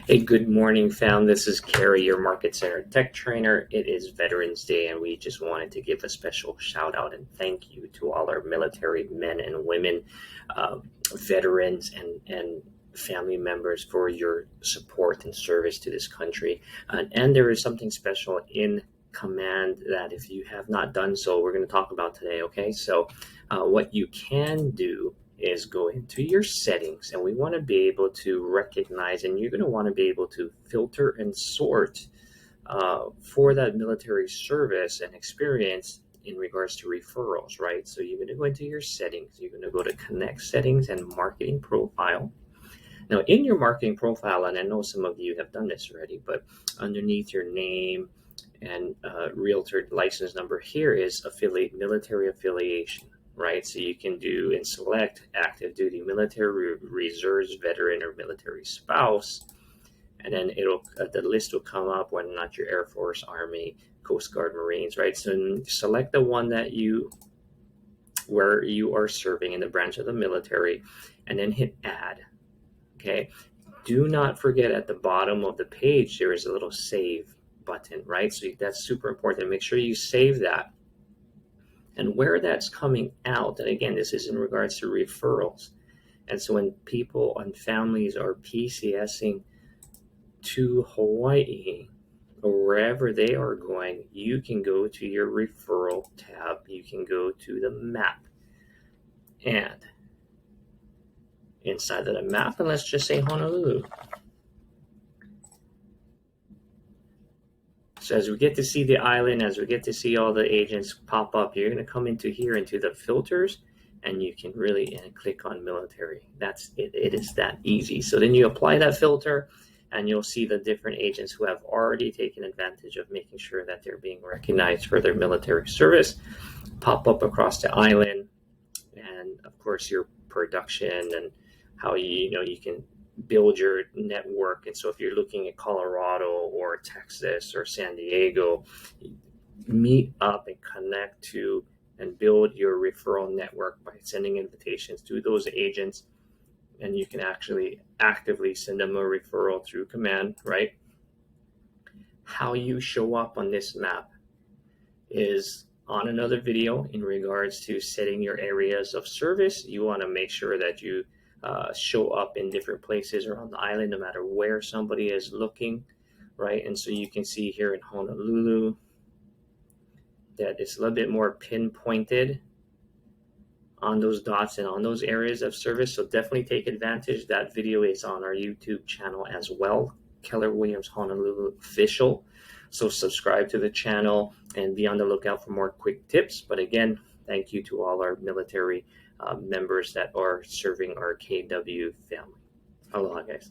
Hey, good morning, fam. This is Carrie, your Market Center Tech Trainer. It is Veterans Day, and we just wanted to give a special shout out and thank you to all our military men and women, veterans and family members for your support and service to this country. And there is something special in command that if you have not done so, we're going to talk about today, okay? So what you can do is go into your settings, and we want to be able to recognize, and you're going to want to be able to filter and sort for that military service and experience in regards to referrals, right? So you're going to go into your settings, you're going to go to Connect Settings and Marketing Profile. Now in your marketing profile, and I know some of you have done this already, but underneath your name and realtor license number, here is military affiliation. Right, so you can do and select active duty military, reserves, veteran, or military spouse, and then the list will come up whether or not your Air Force, Army, Coast Guard, Marines. Right, so select the one that where you are serving in the branch of the military, and then hit add. Okay, do not forget at the bottom of the page there is a little save button. Right, so that's super important. Make sure you save that. And where that's coming out, and again, this is in regards to referrals. And so when people and families are PCSing to Hawaii or wherever they are going, you can go to your referral tab. You can go to the map. And inside of the map, and let's just say Honolulu. So as we get to see the island, as we get to see all the agents pop up, you're going to come into here into the filters, and you can really click on military. That's it. It is that easy. So then you apply that filter, and you'll see the different agents who have already taken advantage of making sure that they're being recognized for their military service pop up across the island, and of course your production and how you can build your network. And so if you're looking at Colorado or Texas or San Diego, meet up and connect to and build your referral network by sending invitations to those agents. And you can actually actively send them a referral through command, right? How you show up on this map is on another video in regards to setting your areas of service. You want to make sure that you show up in different places around the island, no matter where somebody is looking, right? And so you can see here in Honolulu that it's a little bit more pinpointed on those dots and on those areas of service. So definitely take advantage. That video is on our YouTube channel as well, Keller Williams Honolulu Official. So subscribe to the channel and be on the lookout for more quick tips. But again, thank you to all our military members that are serving our KW family. Aloha, guys.